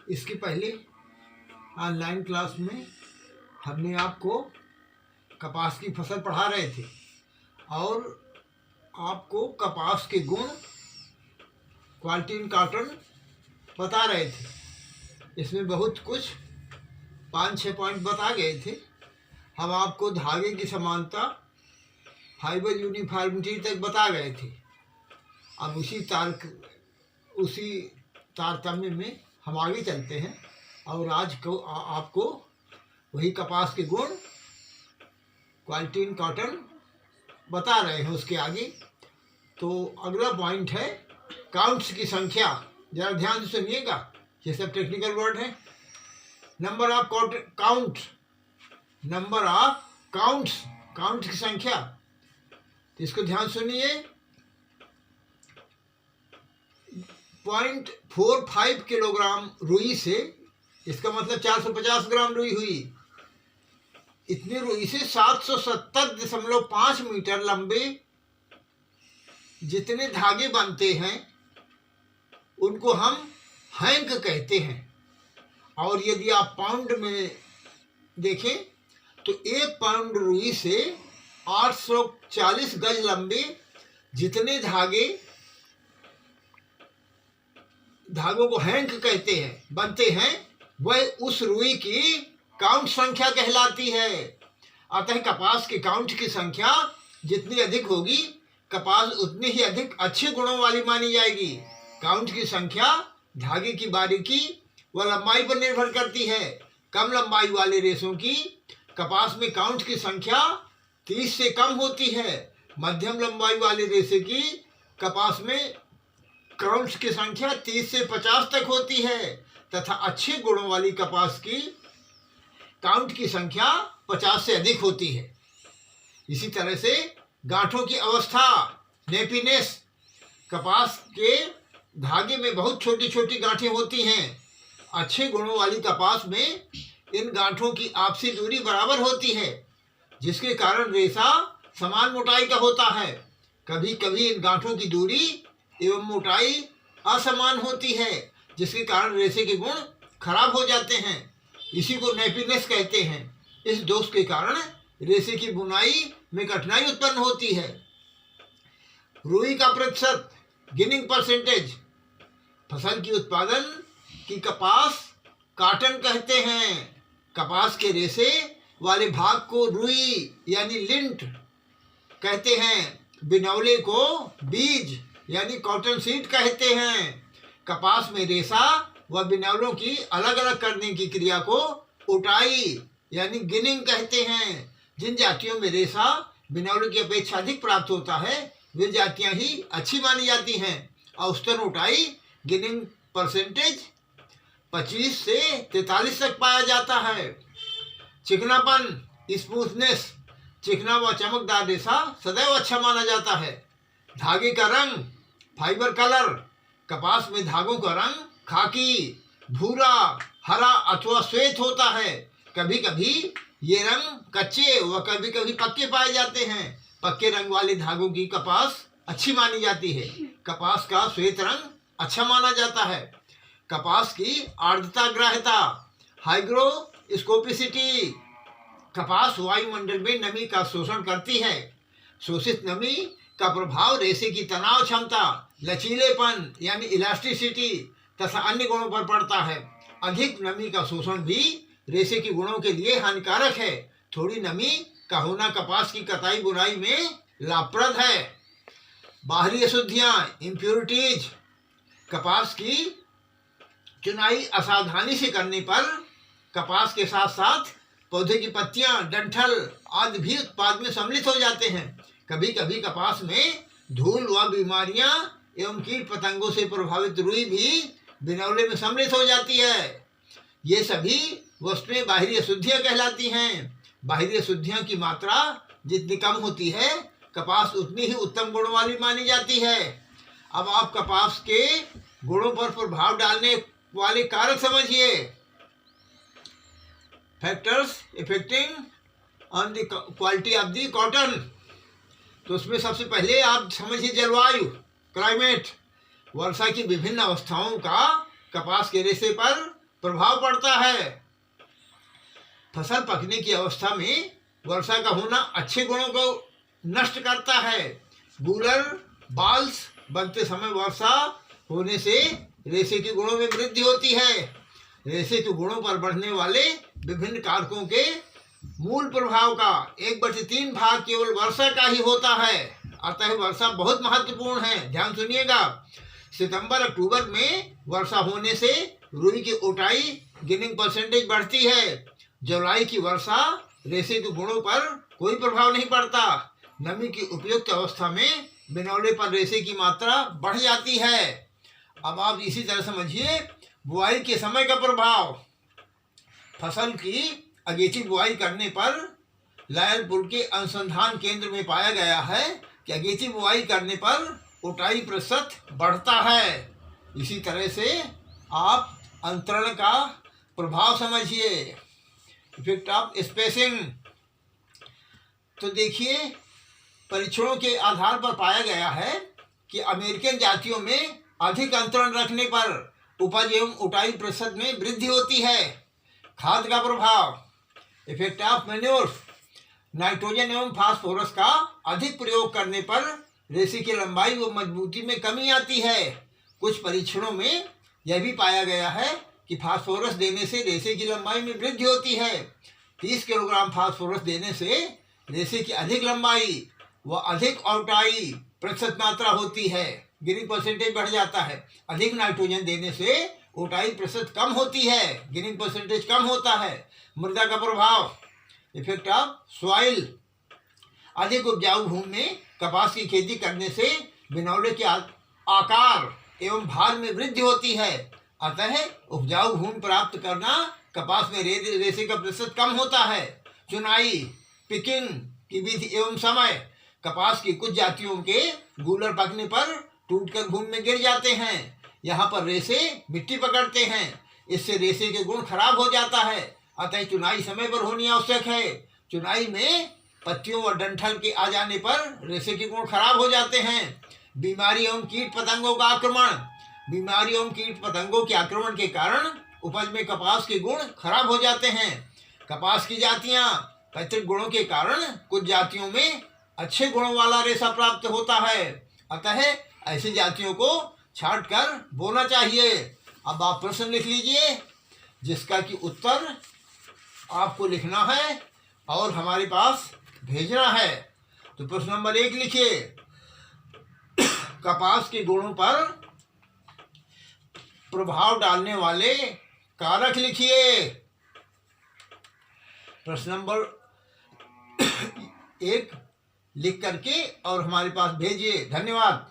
इसकी पहले online class में हमने आपको कपास की फसल पढ़ा रहे थे और आपको कपास के गुण, क्वालिटी इन कॉटन बता रहे थे। इसमें बहुत कुछ 5-6 पॉइंट बता गए थे। हम आपको धागे की समानता, फाइबर यूनिफॉर्मिटी तक बता गए थे। अब उसी तारतम्य में हम आगे चलते हैं और आज को आपको वही कपास के गुण, क्वालिटी इन कॉटन बता रहे हैं। उसके आगे तो अगला पॉइंट है काउंट्स की संख्या। जरा ध्यान से सुनिएगा, ये सब टेक्निकल वर्ड है। Number of count, number of counts, count की संख्या। तो इसको ध्यान सुनिए। 0.45 किलोग्राम रुई से, इसका मतलब 450 ग्राम रुई हुई। इतनी रुई से 770.5 मीटर लंबे जितने धागे बनते हैं उनको हम हैंक कहते हैं। और यदि आप पाउंड में देखें तो 1 पाउंड रुई से 840 गज लंबे जितने धागों को हैंक कहते हैं, बनते हैं, वह उस रुई की काउंट संख्या कहलाती है। अतः कपास के काउंट की संख्या जितनी अधिक होगी, कपास उतनी ही अधिक अच्छे गुणों वाली मानी जाएगी। काउंट की संख्या धागे की बारीकी व लंबाई पर निर्भर करती है। कम लंबाई वाले रेशों की कपास में काउंट की संख्या 30 से कम होती है। मध्यम लंबाई वाले रेशे की कपास में काउंट की संख्या 30 से 50 तक होती है तथा अच्छे गुणों वाली कपास की काउंट की संख्या 50 से अधिक होती है। इसी तरह से गांठों की अवस्था, नेपीनेस, कपास के धागे में बहुत छोटी छोटी गांठें होती हैं। अच्छे गुणों वाली कपास में इन गांठों की आपसी दूरी बराबर होती है, जिसके कारण रेशा समान मोटाई का होता है। कभी कभी इन गांठों की दूरी एवं मोटाई असमान होती है, जिसके कारण रेशे के गुण खराब हो जाते हैं। इसी को नेपीनेस कहते हैं। इस दोष के कारण रेशे की बुनाई में कठिनाई उत्पन्न होती है। रुई का प्रतिशत, गिनिंग परसेंटेज। फसल की उत्पादन की कपास कॉटन कहते हैं। कपास के रेशे वाले भाग को रुई यानी लिंट कहते हैं। बिनौले को बीज यानी कॉटन सीड कहते हैं। कपास में रेशा व बिनौलों की अलग अलग करने की क्रिया को उटाई यानी गिनिंग कहते हैं। जिन जातियों में रेशा बिनौलों की अपेक्षा अधिक प्राप्त होता है, वे जातियां ही अच्छी मानी जाती हैं। औसतन उटाई, गिनिंग परसेंटेज 25 से 43 तक पाया जाता है। चिकनापन, स्मूथनेस, चिकना व चमकदार रेशा सदैव अच्छा माना जाता है। धागे का रंग, फाइबर कलर। कपास में धागों का रंग खाकी, भूरा, हरा अथवा श्वेत होता है। कभी कभी ये रंग कच्चे व कभी कभी पक्के पाए जाते हैं। पक्के रंग वाले धागों की कपास अच्छी मानी जाती है। कपास का श्वेत रंग अच्छा माना जाता है। कपास की आर्द्रता ग्राह्यता, हाइग्रोस्कोपिसिटी। कपास वायुमंडल में नमी का शोषण करती है। शोषित नमी का प्रभाव रेशे की तनाव क्षमता, लचीलेपन यानी इलास्टिसिटी तथा अन्य गुणों पर पड़ता है। अधिक नमी का शोषण भी रेशे के गुणों के लिए हानिकारक है। थोड़ी नमी का होना कपास की कताई बुनाई में लाभप्रद है। बाहरी अशुद्धियां, इम्प्योरिटीज। कपास की चुनाई असावधानी से करने पर कपास के साथ साथ पौधे की पत्तियां, डंठल आदि भी उत्पाद में सम्मिलित हो जाते हैं। कभी कभी कपास में धूल व बीमारियां एवं कीट पतंगों से प्रभावित रुई भी बिनौले में सम्मिलित हो जाती है। ये सभी वस्तुएं बाहरी अशुद्धियां कहलाती हैं। बाहरी अशुद्धियों की मात्रा जितनी कम होती है, कपास उतनी ही उत्तम गुणों वाली मानी जाती है। अब आप कपास के गुणों पर प्रभाव डालने वाले कारक समझिए। Factors affecting on the quality of the cotton. तो उसमें सबसे पहले आप समझिए जलवायु, क्लाइमेट। वर्षा की विभिन्न अवस्थाओं का कपास के रेशे पर प्रभाव पड़ता है। फसल पकने की अवस्था में वर्षा का होना अच्छे गुणों को नष्ट करता है। गूलर बाल्स बनते समय वर्षा होने से रेशे के गुणों में वृद्धि होती है। रेशे के गुणों पर बढ़ने वाले विभिन्न कारकों के मूल प्रभाव का 1/3 भाग केवल वर्षा का ही होता है। अतः वर्षा बहुत महत्वपूर्ण है। ध्यान सुनिएगा। सितंबर अक्टूबर में वर्षा होने से रुई की उठाई गिनिंग परसेंटेज बढ़ती है। जुलाई की वर्षा रेशे के गुणों पर कोई प्रभाव नहीं पड़ता। नमी की उपयुक्त अवस्था में बिनौले पर रेशे की मात्रा बढ़ जाती है। अब आप इसी तरह समझिए बुआई के समय का प्रभाव। फसल की अगेती बुआई करने पर लायलपुर के अनुसंधान केंद्र में पाया गया है कि अगेती बुआई करने पर उठाई प्रतिशत बढ़ता है। इसी तरह से आप अंतरण का प्रभाव समझिए, इफेक्ट ऑफ स्पेसिंग। तो देखिए परीक्षणों के आधार पर पाया गया है कि अमेरिकन जातियों में अधिक अंतरण रखने पर उपज एवं उठाई प्रतिशत में वृद्धि होती है। खाद का प्रभाव, इफेक्ट ऑफ मैन्योर। नाइट्रोजन एवं फास्फोरस का अधिक प्रयोग करने पर रेशे की लंबाई व मजबूती में कमी आती है। कुछ परीक्षणों में यह भी पाया गया है कि फास्फोरस देने से रेशे की लंबाई में वृद्धि होती है। 30 किलोग्राम फास्फोरस देने से रेशे की अधिक लंबाई व अधिक उठाई प्रतिशत मात्रा होती है। गिनिंग परसेंटेज बढ़ जाता है। अधिक नाइट्रोजन देने से उठाई प्रतिशत कम होती है, गिनिंग परसेंटेज कम होता है। मृदा का प्रभाव, इफेक्ट ऑफ सॉइल। अधिक उपजाऊ भूमि में कपास की खेती करने से बिनौले के आकार एवं भार में वृद्धि होती है। अतः उपजाऊ भूमि प्राप्त करना कपास में रेशे का प्रतिशत कम होता है। चुनाई पिकिंग की विधि एवं समय। कपास की कुछ जातियों के गूलर पकने पर टूटकर भूमि में गिर जाते हैं। यहाँ पर रेशे मिट्टी पकड़ते हैं, इससे रेशे के गुण खराब हो जाता है। अतः चुनाई समय पर होनी आवश्यक है। चुनाई में पत्तियों व डंठल के आ जाने पर रेशे के गुण खराब हो जाते हैं। बीमारी एवं कीट पतंगों का आक्रमण। बीमारी एवं कीट पतंगों के आक्रमण के कारण उपज में कपास के गुण खराब हो जाते हैं। कपास की जातियां पैतृक गुणों के कारण कुछ जातियों में अच्छे गुणों वाला रेशा प्राप्त होता है। अतः ऐसी जातियों को छांट कर बोना चाहिए। अब आप प्रश्न लिख लीजिए जिसका कि उत्तर आपको लिखना है और हमारे पास भेजना है। तो प्रश्न नंबर 1 लिखिए, कपास के गुणों पर प्रभाव डालने वाले कारक लिखिए। प्रश्न नंबर 1 लिख करके और हमारे पास भेजिए। धन्यवाद।